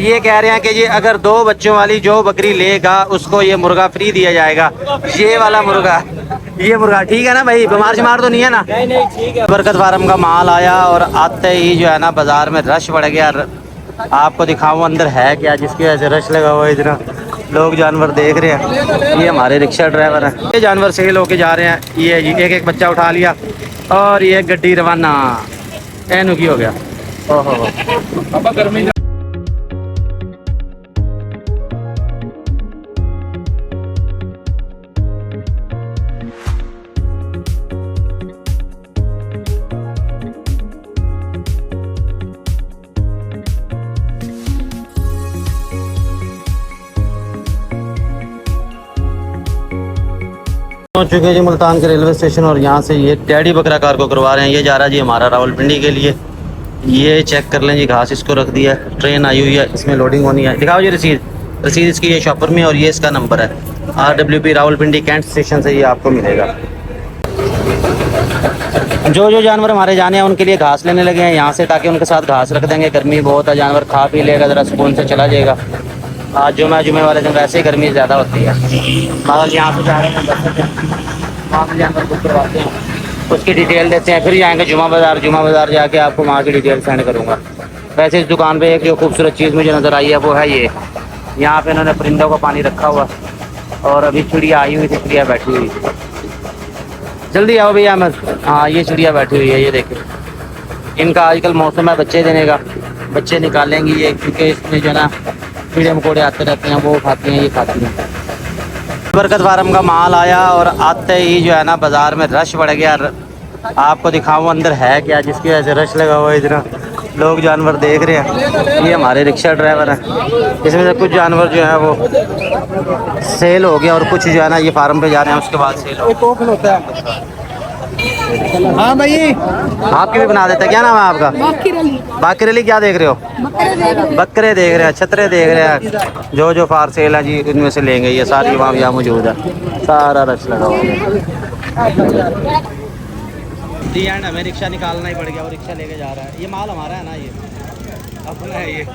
ये कह रहे हैं कि जी अगर 2 बच्चों वाली जो बकरी लेगा उसको ये मुर्गा फ्री दिया जाएगा। ये वाला मुर्गा, ये मुर्गा ठीक है ना भाई, बीमार शिमार तो नहीं है ना? नहीं ठीक है। बरकत फार्म का माल आया और आते ही जो है ना बाजार में रश बढ़ गया। आपको दिखाऊं अंदर है क्या, जिसकी वजह से रश लगा हुआ है। इतना लोग जानवर देख रहे हैं। ये हमारे रिक्शा ड्राइवर हैं, ये जानवर सेल होके जा रहे हैं। ये जी एक बच्चा उठा लिया और ये गड्डी रवाना एनु की हो गया। ओहो गर्मी पहुंच चुके हैं जी मुल्तान के रेलवे स्टेशन और यहाँ से ये डैडी बकरा कार को करवा रहे हैं। ये जा रहा है जी हमारा रावलपिंडी के लिए। ये चेक कर लें जी, घास इसको रख दिया है, ट्रेन आई हुई है, इसमें लोडिंग होनी है। दिखाओ जी रसीद इसकी, ये शॉपर में और ये इसका नंबर है RWP रावलपिंडी कैंट स्टेशन से ये आपको मिलेगा। जो जानवर हमारे जाने हैं उनके लिए घास लेने लगे हैं यहाँ से, ताकि उनके साथ घास रख देंगे। गर्मी बहुत है, जानवर खा पी लेगा, ज़रा सुकून से चला जाएगा। आज जुमे वाले दिन वैसे ही गर्मी ज़्यादा होती है। मगर यहाँ से जा रहे हैं वहाँ से जानवर बुक करवाते हैं, उसकी डिटेल देते हैं, फिर जाएंगे जुमा बाज़ार जाके आपको वहाँ की डिटेल सेंड करूँगा। वैसे इस दुकान पे एक जो खूबसूरत चीज़ मुझे नज़र आई है वो है ये, यहाँ पे इन्होंने परिंदों का पानी रखा हुआ और अभी चिड़िया आई हुई थी, चिड़िया बैठी हुई। जल्दी आओ भैया अहमद। हाँ ये चिड़िया बैठी हुई है, ये देखिए। इनका आजकल मौसम है बच्चे देने का, बच्चे निकालेंगी ये, क्योंकि इसमें जो ना कीड़े मकोड़े आते रहते हैं, वो खाती हैं, ये खाती हैं। बरकत फार्म का माल आया और आते ही जो है ना बाज़ार में रश बढ़ गया। आपको दिखाऊं अंदर है क्या, जिसकी वजह से रश लगा हुआ है। इतना लोग जानवर देख रहे हैं। ये हमारे रिक्शा ड्राइवर हैं, इसमें से कुछ जानवर जो है वो सेल हो गया और कुछ जो है ना ये फार्म पे जा रहे हैं, उसके बाद सेल होता है। हाँ भाई आपकी भी बना देते हैं। क्या नाम है आपका? बाकिर अली। क्या देख रहे हो? बकरे देख रहे हैं, छतरे देख रहे हैं। जो फार सेल है जी इनमें से लेंगे। ये सारी वहाँ यहाँ मौजूद है, सारा रश लगा हुआ है। दी एंड हमें रिक्शा निकालना ही पड़ गया, वो रिक्शा लेके जा रहा है। ये माल हमारा है ना, ये अपना है। ये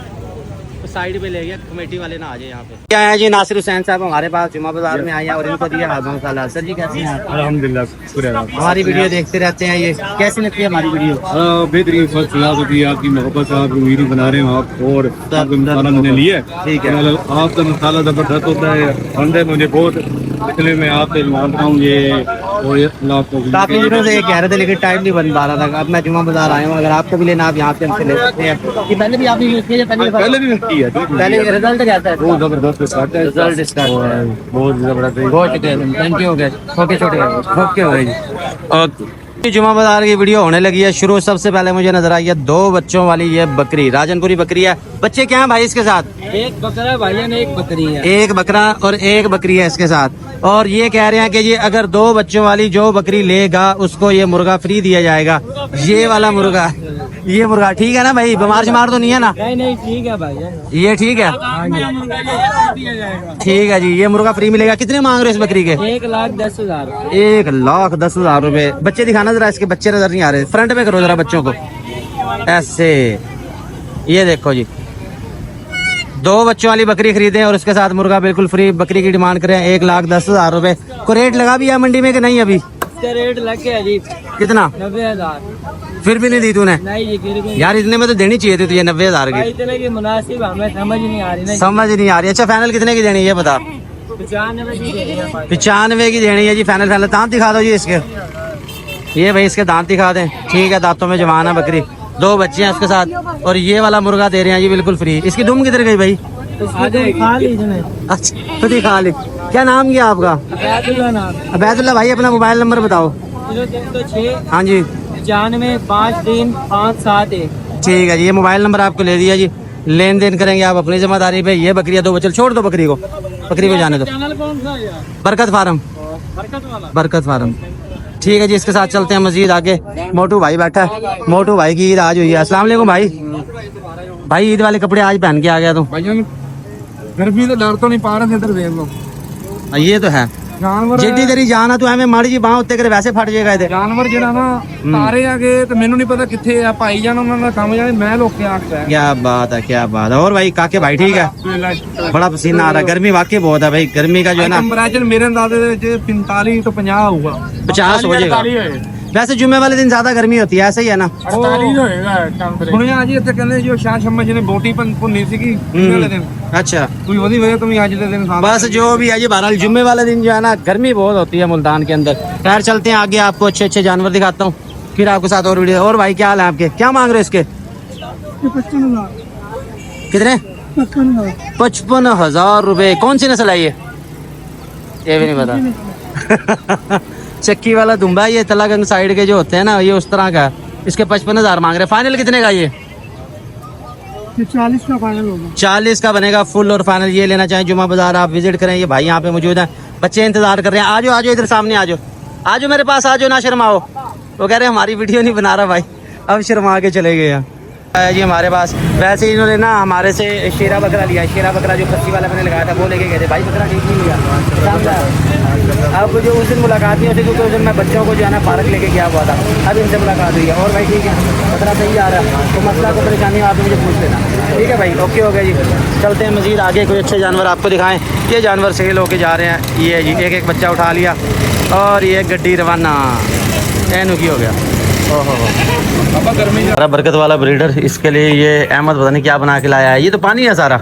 तो साइड पे ले गया, कमेटी वाले ना आ जाए यहाँ पे। क्या है जी, नासिर हुसैन साहब हमारे पास जुमा बाजार में आए हैं और इनको दिया हाज़मा मसाला। सर जी कैसे हैं? अल्हम्दुलिल्लाह। हमारी वीडियो देखते रहते हैं, ये कैसी लगती है हमारी वीडियो? बेहतरीन फर्स्ट क्लास होती है, आपकी मोहब्बत आप वीडियो बना रहे हो आप, और आपका मसाला मैंने लिया। ठीक है, आपका मसाला ज़बरदस्त होता है, अंदर मुझे बहुत, इसलिए मैं आपसे मांगता हूँ ये। काफी दिनों से ये कह रहे थे लेकिन टाइम नहीं बन पा रहा था। अब मैं जुमा बाजार आया हूँ, अगर आपको भी लेना आप यहाँ से हमसे ले सकते हैं। ये पहले भी आपने यूज किया? पहले भी की है। पहले रिजल्ट कैसा है? बहुत जबरदस्त रिजल्ट इसका बहुत जबरदस्त। बहुत शुक्रिया, थैंक यू। ओके छोटे ओके भाई। जुमा बाजार की वीडियो होने लगी है शुरू। सबसे पहले मुझे नजर आई है 2 बच्चों वाली ये बकरी, राजनपुरी बकरी है। बच्चे क्या है भाई इसके साथ? एक बकरा है भाईजान, एक बकरी है। एक बकरा और एक बकरी है इसके साथ। और ये कह रहे हैं कि जी अगर 2 बच्चों वाली जो बकरी लेगा उसको ये मुर्गा फ्री दिया जाएगा। ये वाला मुर्गा, ये मुर्गा ठीक है ना भाई, बीमार शिमार तो नहीं है ना? नहीं ठीक है भाईजान, ये ठीक है। ठीक है जी, ये मुर्गा फ्री मिलेगा। कितने मांग रहे हो इस बकरी के? 1,10,000। 1,10,000 रुपए। बच्चे दिखाना जरा, इसके बच्चे नजर नहीं आ रहे। फ्रंट में करो जरा बच्चों को ऐसे। ये देखो जी, 2 बच्चों वाली बकरी खरीदे और उसके साथ मुर्गा बिल्कुल फ्री। बकरी की डिमांड करें 1,10,000 रुपए। को रेट लगा भी है मंडी में कि नहीं? अभी इसका रेट लग गया जी। कितना? 90,000। फिर भी नहीं दी तूने? नहीं जी, फिर भी यार इतने में तो देनी चाहिए थी तुझे 90,000 की। इतने की मुनासिब हमें समझ नहीं आ रही ना। समझ नहीं आ रही। अच्छा फाइनल कितने की देनी है ये बता? 95 की देनी है जी फाइनल। दांत दिखा दो जी इसके। ये भाई इसके दांत दिखा दें। ठीक है, दांतों में जवान है बकरी। 2 बच्चे हैं उसके साथ और ये वाला मुर्गा दे रहे हैं जी बिल्कुल फ्री। इसकी दुम किधर गई भाई? अच्छा खुद ही खा ली। क्या नाम क्या आपका? अबैदुल्ला। भाई अपना मोबाइल नंबर बताओ। 0306 हाँ जी 955357 ठीक है जी, ये मोबाइल नंबर आपको ले दिया जी। लेन देन करेंगे आप अपनी जिम्मेदारी पे। ये बकरियां 2 बच्चे छोड़ दो, बकरी को जाने दो। बरकत फार्म, बरकत फार्म। ठीक है जी, इसके साथ चलते हैं मजीद आगे। मोटू भाई बैठा है। मोटू भाई की ईद आज हुई है। अस्सलाम वालेकुम भाई। भाई ईद वाले कपड़े आज पहन के आ गया तू? गर्मी तो डर तो नहीं पा रहे थे, इधर देख लो। ये तो है। ਜਾਨਵਰ ਜਿੱਡੀ ਤੇਰੀ ਜਾਨ ਆ ਤੂੰ ਐਵੇਂ ਮਾੜੀ ਜੀ ਬਾਹ ਉੱਤੇ ਕਰੇ ਵੈਸੇ ਫਟ ਜਾਏਗਾ ਇਹਦੇ ਜਾਨਵਰ ਜਿਹੜਾ ਨਾ ਤਾਰੇ ਆਗੇ ਤੇ ਮੈਨੂੰ ਨਹੀਂ ਪਤਾ ਕਿੱਥੇ ਆ ਭਾਈ ਜਾਨ ਉਹਨਾਂ ਦਾ ਕੰਮ ਜਾਣੇ ਮੈਂ ਲੋਕ के आख क्या बात है, क्या बात है। और भाई काके भाई ठीक है, बड़ा पसीना आ रहा है, गर्मी वाकई बहुत है भाई। गर्मी का जो है ना टेंपरेचर मेरे अंदाजे ਦੇ ਵਿੱਚ 45 ਤੋਂ 50 ਹੋਊਗਾ 50 हो जाएगा। वैसे जुम्मे वाले दिन ज्यादा गर्मी होती है, ऐसा ही है ना। 48 ਹੋਏਗਾ ਟੈਂਪਰੇਚਰ। ਸੁਣਿਆ ਜੀ ਇੱਥੇ ਕਹਿੰਦੇ ਜੋ ਸ਼ਾਹ ਸ਼ੰਮਾ ਜਿਹਨੇ ਬੋਟੀ ਭੁੰਨੀ ਸੀਗੀ ਵਾਲੇ ਦਿਨ अच्छा ਕੋਈ ਉਹਦੀ ਵਜ੍ਹਾ ਤੋਂ ਵੀ ਅੱਜ ਦੇ ਦਿਨ बस जो भी है जी, बहरहाल जुम्मे वाले दिन जो है ना गर्मी बहुत होती है मुल्तान के अंदर। खैर चलते हैं आगे, आपको अच्छे अच्छे जानवर दिखाता हूँ, फिर आपके साथ और वीडियो। और भाई क्या हाल है आपके, क्या मांग रहे हो इसके? 55,000 कितने? 55,000 रुपए। कौन सी नस्ल है ये भी नहीं पता। चक्की वाला दुम्बा है ये, तलागंग साइड के जो होते हैं ना, ये उस तरह का है। इसके 55,000 मांग रहे। फाइनल कितने का ये? 40 का फाइनल होगा। 40 का बनेगा फुल और फाइनल। ये लेना चाहें जुमा बाजार आप विजिट करें, ये भाई यहाँ पे मौजूद है। बच्चे इंतजार कर रहे हैं, आजो आजो इधर सामने आजो, आजो मेरे पास आजो, ना शर्माओ। वो कह रहे हैं हमारी वीडियो नहीं बना रहा भाई, अब शर्मा के चले गए हैं जी हमारे पास। वैसे इन्होंने ना हमारे से शेरा बकरा लिया, शेरा बकरा जो खस्सी वाला मैंने लगाया था वो लेके गए थे भाई। बकरा ठीक नहीं लिया। अब जो उस दिन मुलाकात हुई थी, क्योंकि उस दिन मैं बच्चों को जो है ना पार्क लेके गया हुआ था, अब इनसे मुलाकात हुई है। और भाई ठीक है, बकरा सही आ रहा है, तो मसला को परेशानी आप मुझे पूछ लेना, ठीक है भाई। ओके हो गया जी, चलते हैं मज़ीद आगे, कोई अच्छे जानवर आपको दिखाएँ। ये जानवर सेल होके जा रहे हैं, ये जी एक एक बच्चा उठा लिया और ये गड्डी रवाना एनु की हो गया। सारा बरकत वाला ब्रीडर, इसके लिए ये अहमद पता नहीं क्या बना के लाया है। ये तो पानी है सारा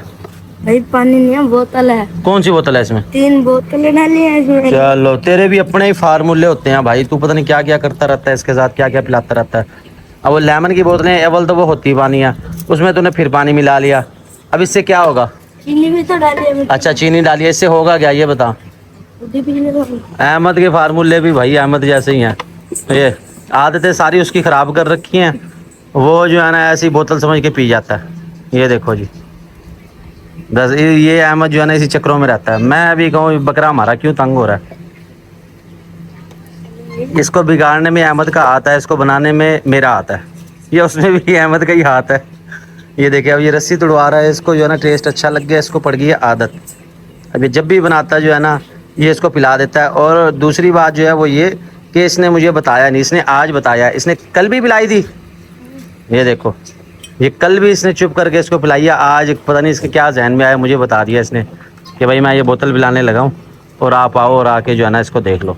भाई, पानी नहीं है, बोतल है। कौन सी बोतल है इसमें? 3 बोतलें डाली है इसमें। चलो, तेरे भी अपने ही फार्मूले होते हैं भाई, तू पता नहीं क्या क्या करता रहता है इसके साथ, क्या क्या पिलाता रहता है। अब वो लेमन की बोतलें अव्वल तो वो होती है पानी है, उसमें तूने फिर पानी मिला लिया। अब इससे क्या होगा? चीनी भी तो डाली है। अच्छा चीनी डाली है, इससे होगा क्या ये बता। अहमद के फार्मूले भी भाई अहमद जैसे ही हैं। ये आदतें सारी उसकी ख़राब कर रखी हैं, वो जो है ना ऐसी बोतल समझ के पी जाता है। ये देखो जी, बस ये अहमद जो है ना इसी चक्रों में रहता है। मैं अभी कहूँ बकरा हमारा क्यों तंग हो रहा है, इसको बिगाड़ने में अहमद का हाथ है, इसको बनाने में मेरा हाथ है, ये उसमें भी अहमद का ही हाथ है। ये देखिए अब ये रस्सी तुड़वा रहा है, इसको जो है ना टेस्ट अच्छा लग गया, इसको पड़ गई है आदत। अब ये जब भी बनाता जो है ना ये इसको पिला देता है। और दूसरी बात जो है वो ये कि इसने मुझे बताया नहीं, इसने आज बताया। इसने कल भी पिलाई थी, ये देखो ये कल भी इसने चुप करके इसको पिलाई है, आज पता नहीं इसके क्या जहन में आया, मुझे बता दिया इसने कि भाई मैं ये बोतल पिलाने लगा हूँ और आप आओ और आके जो है ना इसको देख लो।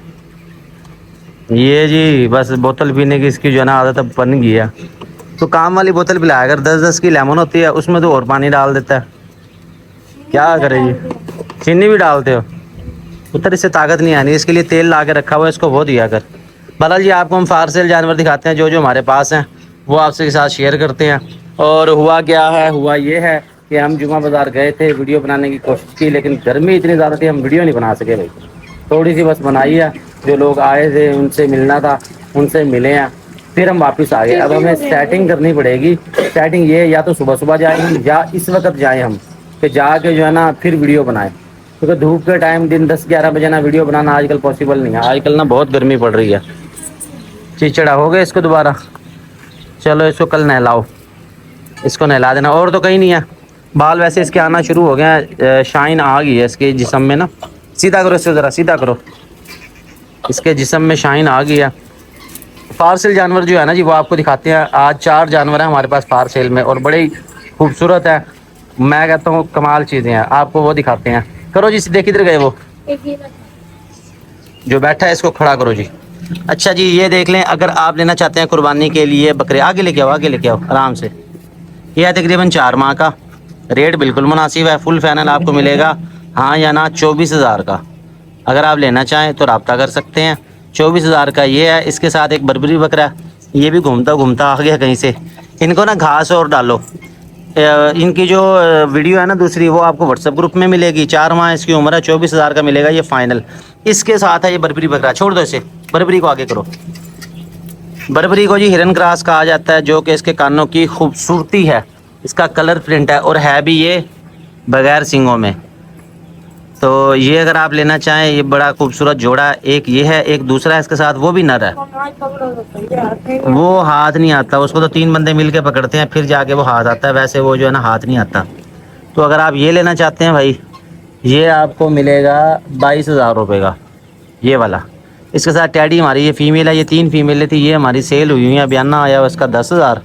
ये जी बस बोतल पीने की इसकी जो है ना आदत अब बन गई है। तो काम वाली बोतल पिलाया, अगर 10-10 की लेमन होती है उसमें तो और पानी डाल देता है, क्या करे जी। चीनी भी डालते हो, उतर इससे ताकत नहीं आनी, इसके लिए तेल ला के रखा हुआ है, इसको वो दिया कर। बहरहाल जी आपको हम फार सेल जानवर दिखाते हैं, जो जो हमारे पास हैं वो आपसे के साथ शेयर करते हैं। और हुआ क्या है, हुआ ये है कि हम जुमा बाज़ार गए थे, वीडियो बनाने की कोशिश की, लेकिन गर्मी इतनी ज़्यादा थी हम वीडियो नहीं बना सके भाई। थोड़ी सी बस बनाई है, जो लोग आए थे उनसे मिलना था, उनसे मिले हैं, फिर हम वापस आ गए। अब हमें सेटिंग करनी पड़ेगी। सेटिंग ये या तो सुबह सुबह जाए हम, या इस वक्त जाएँ हम, कि जाके जो है ना फिर वीडियो बनाएं, क्योंकि धूप के टाइम दिन 10-11 बजे ना वीडियो बनाना आजकल पॉसिबल नहीं है। आजकल ना बहुत गर्मी पड़ रही है। चिचड़ा हो गया इसको दोबारा, चलो इसको कल नहलाओ, इसको नहला देना। और तो कहीं नहीं है, बाल वैसे इसके आना शुरू हो गए हैं, शाइन आ गई है इसके जिस्म में ना। सीधा करो इसको, ज़रा सीधा करो, इसके जिस्म में शाइन आ गई है। फारसेल जानवर जो है ना जी वो आपको दिखाते हैं। आज 4 जानवर हैं हमारे पास फारसेल में और बड़े ही खूबसूरत है, मैं कहता हूँ कमाल चीज़ें हैं, आपको वो दिखाते हैं। करो जी, देख किधर गए वो जो बैठा है, इसको खड़ा करो जी। अच्छा जी ये देख लें, अगर आप लेना चाहते हैं कुर्बानी के लिए बकरे, आगे लेके आओ, आगे लेके आओ आराम से। यह है तकरीबन 4 माह का, रेट बिल्कुल मुनासिब है, फुल फाइनल आपको मिलेगा हाँ या ना 24,000 का। अगर आप लेना चाहें तो रब्ता कर सकते हैं। 24,000 का ये है। इसके साथ एक बर्बरी बकरा, ये भी घूमता घूमता आ गया कहीं से। इनको ना घास और डालो। इनकी जो वीडियो है ना दूसरी, वो आपको व्हाट्सएप ग्रुप में मिलेगी। 4 माह इसकी उम्र है, 24,000 का मिलेगा ये फाइनल। इसके साथ है ये बर्बरी बकरा, छोड़ दो इसे, बर्बरी को आगे करो। बर्बरी को जी हिरन क्रॉस कहा जाता है, जो कि इसके कानों की खूबसूरती है, इसका कलर प्रिंट है, और है भी ये बगैर सींगों में। तो ये अगर आप लेना चाहें, ये बड़ा खूबसूरत जोड़ा है। एक ये है, एक दूसरा है इसके साथ, वो भी नर है, वो हाथ नहीं आता उसको, तो 3 बंदे मिल के पकड़ते हैं फिर जाके वो हाथ आता है, वैसे वो जो है ना हाथ नहीं आता। तो अगर आप ये लेना चाहते हैं भाई, ये आपको मिलेगा 22,000 रुपये का। ये वाला। इसके साथ टैडी हमारी ये फीमेल है, ये 3 फीमेलें थी, ये हमारी सेल हुई हुई हैं। बयाना आया हुआ इसका 10,000।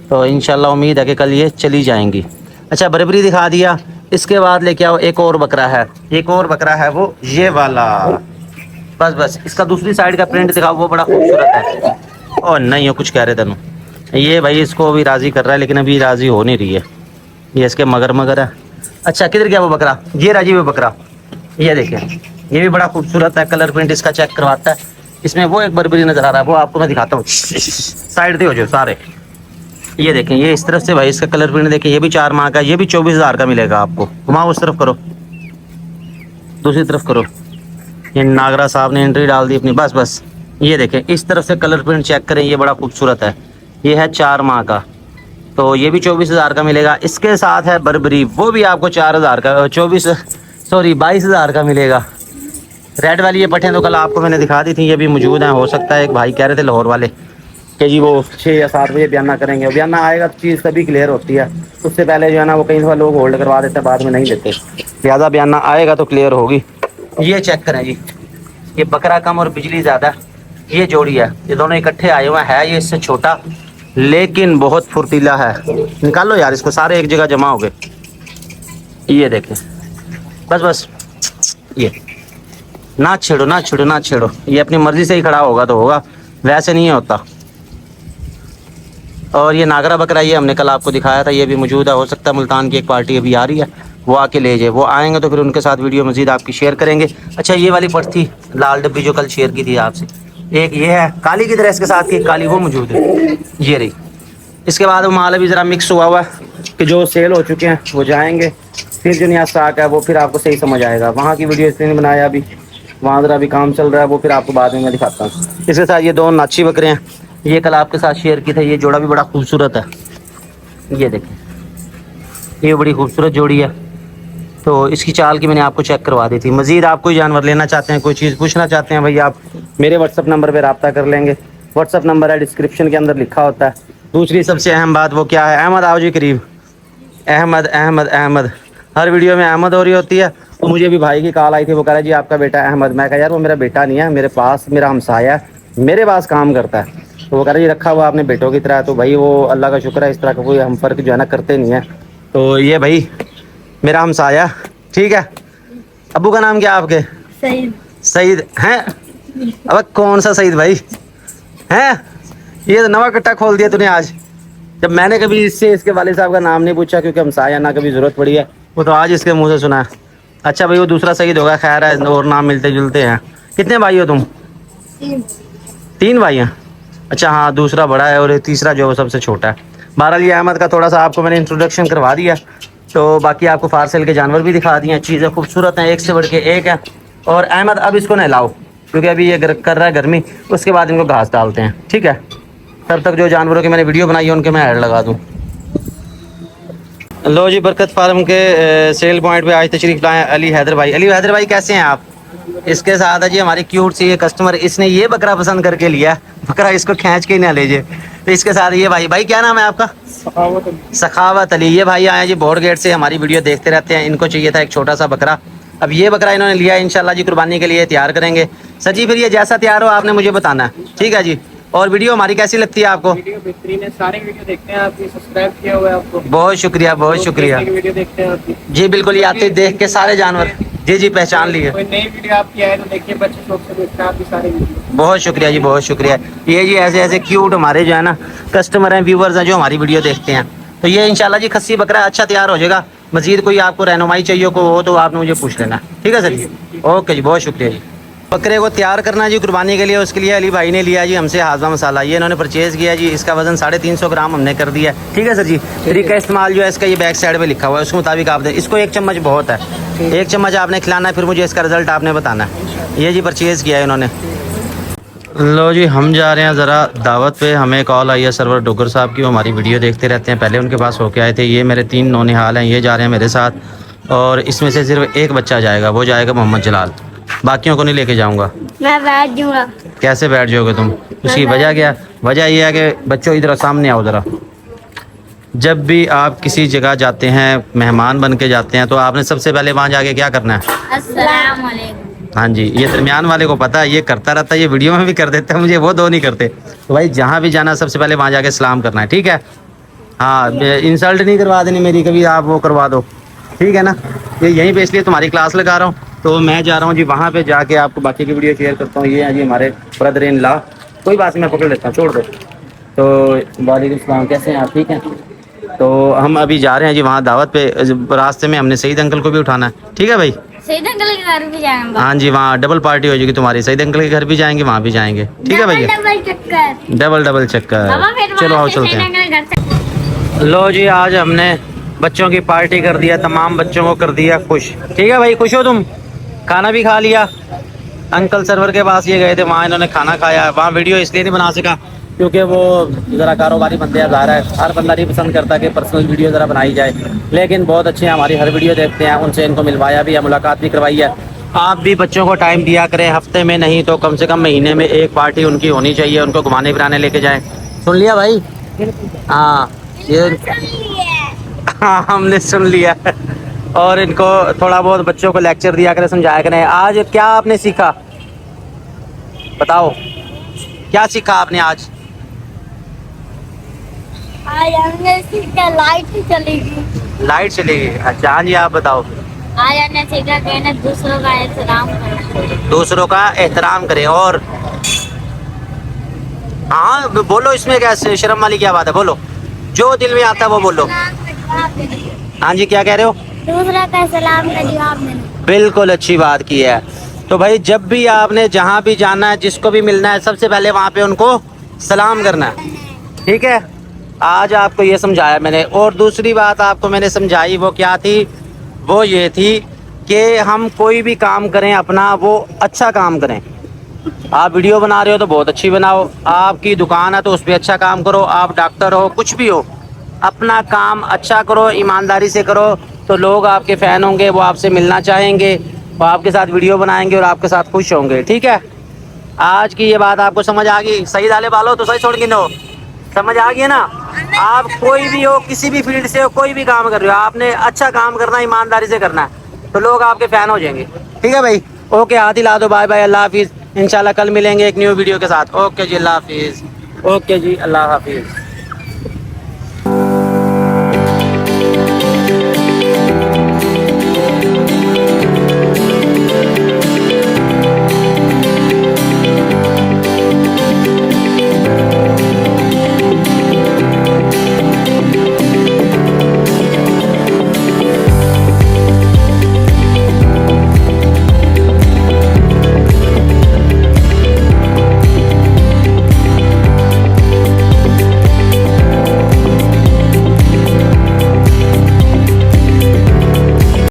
तो इंशाल्लाह उम्मीद है कि कल ये चली जाएंगी। अच्छा बर्बरी दिखा दिया। इसके बाद लेके आओ एक और बकरा है, एक और बकरा है वो ये वाला। बस इसका दूसरी साइड का प्रिंट दिखाओ, वो बड़ा खूबसूरत है। और नहीं हो कुछ कह रहे थे ये भाई, इसको अभी राज़ी कर रहा है लेकिन अभी राज़ी हो नहीं रही है। ये इसके मगर है। अच्छा किधर गया वो बकरा? ये राजी वो बकरा, ये देखिए, ये भी बड़ा खूबसूरत है। कलर प्रिंट इसका चेक करवाता है। इसमें वो एक बर्बरी नज़र आ रहा है, वो आपको मैं दिखाता हूँ। साइड दे हो जाओ सारे। ये देखें, ये इस तरफ से भाई इसका कलर प्रिंट देखें, ये भी 4 माह का, ये भी 24,000 का मिलेगा आपको। घुमाओ उस तरफ करो, दूसरी तरफ करो। ये नागरा साहब ने एंट्री डाल दी अपनी। बस ये देखें, इस तरफ से कलर प्रिंट चेक करें, ये बड़ा खूबसूरत है। ये है 4 माह का, तो ये भी 24,000 का मिलेगा। इसके साथ है बर्बरी, वो भी आपको 4,000 का 22,000 का मिलेगा। रेड वाली ये पट्टियाँ तो कल आपको मैंने दिखा दी थी, ये भी मौजूद हैं। हो सकता है एक भाई कह रहे थे लाहौर वाले कि जी वो 6 या 7 बजे बयाना करेंगे। बयाना आएगा तो चीज़ तभी क्लियर होती है, उससे पहले जो है ना वो कई दफ़ा लोग होल्ड करवा देते हैं, बाद में नहीं देते। लिहाजा बयाना आएगा तो क्लियर होगी। ये चेक करें जी, ये बकरा कम और बिजली ज़्यादा, ये जोड़ी है। ये दोनों इकट्ठे आए हुए हैं। ये इससे छोटा लेकिन बहुत फुर्तीला है। निकालो यार इसको, सारे एक जगह जमा हो गए। ये देखें, बस ये ना छेड़ो। ये अपनी मर्जी से ही खड़ा होगा तो होगा, वैसे नहीं होता। और ये नागरा बकरा, ये हमने कल आपको दिखाया था, ये भी मौजूद है। हो सकता है मुल्तान की एक पार्टी अभी आ रही है, वो आके ले जाए। वो आएंगे तो फिर उनके साथ वीडियो मजीद आपकी शेयर करेंगे। अच्छा ये वाली पट थी लाल डब्बी जो कल शेयर की थी आपसे, एक ये है काली की तरह, इसके साथ की काली वो मौजूद है, ये रही। इसके बाद वो माल अभी ज़रा मिक्स हुआ है कि जो सेल हो चुके हैं वो जाएंगे, फिर जो नया स्टॉक है वो फिर आपको सही समझ आएगा। वहाँ की वीडियो इसलिए नहीं बनाया अभी, वहाँ ज़रा अभी काम चल रहा है, वो फिर आपको बाद में मैं दिखाता हूँ। इसके साथ ये 2 नाची बकरे हैं, ये कल आपके साथ शेयर की थे। ये जोड़ा भी बड़ा खूबसूरत है, ये देखें, ये बड़ी खूबसूरत जोड़ी है। तो इसकी चाल की मैंने आपको चेक करवा दी थी। मज़ीद आप कोई जानवर लेना चाहते हैं, कोई चीज़ पूछना चाहते हैं भाई, आप मेरे व्हाट्सअप नंबर पर रब्ता कर लेंगे। व्हाट्सअप नंबर है डिस्क्रिप्शन के अंदर लिखा होता है। दूसरी सबसे अहम बात वो क्या है, अहमद आओ जी करीब। अहमद हर वीडियो में अहमद हो रही होती है। तो मुझे भी भाई की कॉल आई थी, वो कह रहा है जी आपका बेटा अहमद। मैं कहा यार वो मेरा बेटा नहीं है, मेरे पास मेरा हमसाया है, मेरे पास काम करता है। तो वो कह रहा है जी रखा हुआ आपने बेटों की तरह। तो भाई वो अल्लाह का शुक्र है, इस तरह का कोई हम फ़र्क जो है ना करते नहीं है। तो ये भाई मेरा हमसाया, ठीक है। अब्बू का नाम क्या आपके? सईद हैं? अब कौन सा सईद भाई हैं? ये तो नवा कट्टा खोल दिया तूने आज। जब मैंने कभी इससे इसके वालिद साहब का नाम नहीं पूछा, क्योंकि हमसाया ना कभी ज़रूरत पड़ी है, वो तो आज इसके मुंह से सुना है। अच्छा भाई वो दूसरा सईद होगा, खैर है, और नाम मिलते जुलते हैं। कितने भाई हो तुम? 3 भाई हैं। अच्छा हाँ, दूसरा बड़ा है और तीसरा जो है सबसे छोटा है। बहरहाल ये अहमद का थोड़ा सा आपको मैंने इंट्रोडक्शन करवा दिया। तो बाकी आपको फारसेल के जानवर भी दिखा दिए, चीज़ें खूबसूरत हैं, एक से बढ़ के एक है। और अहमद अब इसको नहलाओ, क्योंकि अभी ये कर रहा है गर्मी, उसके बाद इनको घास डालते हैं, ठीक है। तब तक जो जानवरों की मैंने वीडियो बनाई है उनके मैं ऐड लगा दूँ। लो जी, बरकत फार्म के सेल पॉइंट पे आज तशरीफ लाए अली हैदर भाई। अली हैदर भाई कैसे हैं आप? इसके साथ है जी हमारी क्यूट सी ये कस्टमर, इसने ये बकरा पसंद करके लिया, बकरा इसको खींच के ही ना लीजिए। तो इसके साथ ये भाई क्या नाम है आपका? सखावत अली। ये भाई आए जी बोर्ड गेट से, हमारी वीडियो देखते रहते हैं। इनको चाहिए था एक छोटा सा बकरा, अब ये बकरा इन्होंने लिया, इंशाल्लाह जी कुर्बानी के लिए तैयार करेंगे। सर जी फिर ये जैसा तैयार हो आपने मुझे बताना है, ठीक है जी। और वीडियो हमारी कैसी लगती है आपको? वीडियो बेहतरीन है, सारे वीडियो देखते हैं आपकी, सब्सक्राइब किया हुआ है आपको। बहुत शुक्रिया, बहुत शुक्रिया वीडियो देखते हैं आपकी जी। बिल्कुल, ये आते देख के सारे जानवर जी पहचान लिए। कोई नई वीडियो आपकी आए तो देखिए, बच्चे शौक से देखते हैं आपकी सारी वीडियो। बहुत शुक्रिया जी, बहुत शुक्रिया। ये जी ऐसे क्यूट हमारे जो है ना कस्टमर हैं, व्यूवर्स हैं जो हमारी वीडियो देखते हैं। तो ये इंशाल्लाह जी खस्सी बकरा अच्छा तैयार हो जाएगा। मजीद कोई आपको रहनुमाई चाहिए को हो तो आपने मुझे पूछ लेना, ठीक है सर जी। ओके जी, बहुत शुक्रिया जी। बकरे को तैयार करना जी कुर्बानी के लिए, उसके लिए अली भाई ने लिया जी हमसे हाजमा मसाला, ये इन्होंने परचेज़ किया जी। इसका वजन 350 ग्राम हमने कर दिया, ठीक है सर जी। तरीका इस्तेमाल जो है इसका ये बैक साइड पे लिखा हुआ है, उसके मुताबिक आप दें। इसको 1 चम्मच बहुत है, 1 चम्मच आपने खिलाना है, फिर मुझे इसका रिजल्ट आपने बताना है। ये जी परचेज़ किया है इन्होंने। लो जी, हम जा रहे हैं ज़रा दावत पे। हमें कॉल आई है सरवर डोगर साहब की, वो हमारी वीडियो देखते रहते हैं, पहले उनके पास होके आए थे। ये मेरे 3 नौनिहाल हैं, ये जा रहे हैं मेरे साथ, और इसमें से सिर्फ एक बच्चा जाएगा, वो जाएगा मोहम्मद जलाल। बाकियों को नहीं लेके जाऊंगा। मैं बैठ जाऊंगा। कैसे बैठ जाओगे तुम? उसकी वजह क्या? वजह यह है कि बच्चों इधर सामने आओ ज़रा। जब भी आप किसी जगह जाते हैं, मेहमान बन के जाते हैं, तो आपने सबसे पहले वहाँ जाके क्या करना है? अस्सलाम वालेकुम। हाँ जी, ये दरमियान वाले को पता है, ये करता रहता है, ये वीडियो में भी कर देता है मुझे, वो दो नहीं करते। तो भाई जहाँ भी जाना सबसे पहले वहाँ जाके सलाम करना है, ठीक है। हाँ, इंसल्ट नहीं करवा देनी मेरी कभी, आप वो करवा दो, ठीक है ना। ये यहीं पे इसलिए तुम्हारी क्लास लगा रहा हूँ, तो मैं जा रहा हूँ जी वहाँ पे जाके आपको बाकी की वीडियो शेयर करता हूँ। ये है जी हमारे ब्रदर इन लॉ, कोई बात नहीं मैं पकड़ लेता हूँ, छोड़ दो। तो वालेकुम सलाम, कैसे हैं आप, ठीक हैं। तो हम अभी जा रहे हैं जी वहाँ दावत पे, रास्ते में हमने सईद अंकल को भी उठाना है, ठीक है भाई। सईद अंकल के घर भी जाएंगे। हाँ जी, वहाँ डबल पार्टी हो जाएगी तुम्हारी, सईद अंकल के घर भी जाएंगे, वहाँ भी जाएंगे, ठीक है भैया। डबल चक्कर। डबल चक्कर, चलो आओ चलते हैं। लो जी, आज हमने बच्चों की पार्टी कर दिया, तमाम बच्चों को कर दिया खुश, ठीक है भाई। खुश हो तुम, खाना भी खा लिया। अंकल सर्वर के पास ये गए थे, वहाँ इन्होंने खाना खाया। वहाँ वीडियो इसलिए नहीं बना सका क्योंकि वो ज़रा कारोबारी बंदे हैं, ज़ाहिर है हर बंदा नहीं पसंद करता कि पर्सनल वीडियो ज़रा बनाई जाए, लेकिन बहुत अच्छे हैं, हमारी हर वीडियो देखते हैं, उनसे इनको मिलवाया भी है, मुलाकात भी करवाई है। आप भी बच्चों को टाइम दिया करें, हफ्ते में नहीं तो कम से कम महीने में एक पार्टी उनकी होनी चाहिए, उनको घुमाने फिराने लेके जाएं। सुन लिया भाई? हाँ, ये हाँ हमने सुन लिया। और इनको थोड़ा बहुत बच्चों को लेक्चर दिया करें, समझाया करें। आज क्या आपने सीखा, बताओ क्या सीखा आपने आज? आज हमने सीखा लाइट चलेगी। लाइट चलेगी, अच्छा। हाँ जी, आप बताओ। आज हमने सीखा कि ना दूसरों का एहतराम करें। दूसरों का एहतराम करें। और हाँ बोलो, इसमें क्या शर्म वाली क्या बात है, बोलो जो दिल में आता है वो बोलो। हाँ जी, क्या कह रहे हो? दूसरा का सलाम का जवाब देना। बिल्कुल अच्छी बात की है। तो भाई जब भी आपने जहाँ भी जाना है, जिसको भी मिलना है, सबसे पहले वहाँ पे उनको सलाम करना है, ठीक है। आज आपको ये समझाया मैंने। और दूसरी बात आपको मैंने समझाई, वो क्या थी? वो ये थी कि हम कोई भी काम करें अपना, वो अच्छा काम करें। आप वीडियो बना रहे हो तो बहुत अच्छी बनाओ, आपकी दुकान है तो उस पर अच्छा काम करो, आप डॉक्टर हो, कुछ भी हो, अपना काम अच्छा करो, ईमानदारी से करो, तो लोग आपके फ़ैन होंगे, वो आपसे मिलना चाहेंगे, वो आपके साथ वीडियो बनाएंगे और आपके साथ खुश होंगे, ठीक है। आज की ये बात आपको समझ आ गई? सही डाले बालो तो सही छोड़ के नो, समझ आ गई ना। आप कोई भी हो, किसी भी फील्ड से हो, कोई भी काम कर रहे हो, आपने अच्छा काम करना है, ईमानदारी से करना है, तो लोग आपके फ़ैन हो जाएंगे, ठीक है भाई। ओके, हाथ हिला दो, बाय बाय, अल्लाह हाफिज़। इंशाल्लाह कल मिलेंगे एक न्यू वीडियो के साथ। ओके जी, अल्लाह हाफिज़। ओके जी, अल्लाह हाफिज़।